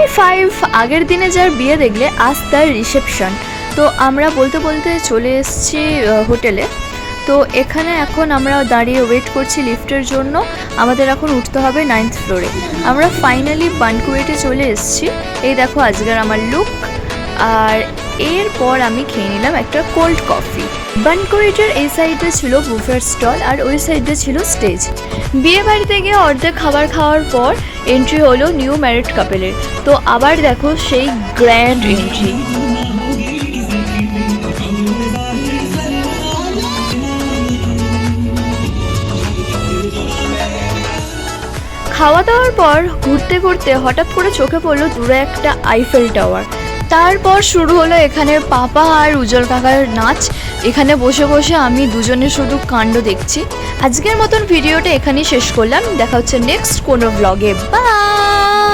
High five. আগের দিনে যার বিয়ে দেখলে আজ তার রিসেপশন। তো আমরা বলতে বলতে চলে এসেছি হোটেলে। তো এখানে এখন আমরা দাঁড়িয়ে ওয়েট করছি লিফটের জন্য। আমাদের এখন উঠতে হবে 9th ফ্লোরে। আমরা ফাইনালি বানকুয়েটে চলে এসেছি। এই দেখো আজকের আমার লুক। আর এরপর আমি খেয়ে নিলাম একটা কোল্ড কফি। বানকুয়েটের এই সাইডে ছিল বুফের স্টল আর ওই সাইডে ছিল স্টেজ। বিয়ে বাড়িতে গিয়ে অর্ধেক খাবার খাওয়ার পর এন্ট্রি হলো নিউ ম্যারিড কাপেলের। তো আবার দেখো সেই গ্র্যান্ড এন্ট্রি। খাওয়া দাওয়ার পর ঘুরতে ঘুরতে হঠাৎ করে চোখে পড়লো দূরে একটা আইফেল টাওয়ার। তারপর শুরু হলো এখানের পাপা আর উজ্জ্বল কাকার নাচ। এখানে বসে বসে আমি দুজনে শুধু কাণ্ড দেখছি। আজকের মতন ভিডিওটা এখানেই শেষ করলাম। দেখা হচ্ছে নেক্সট কোনো ব্লগে। বাই।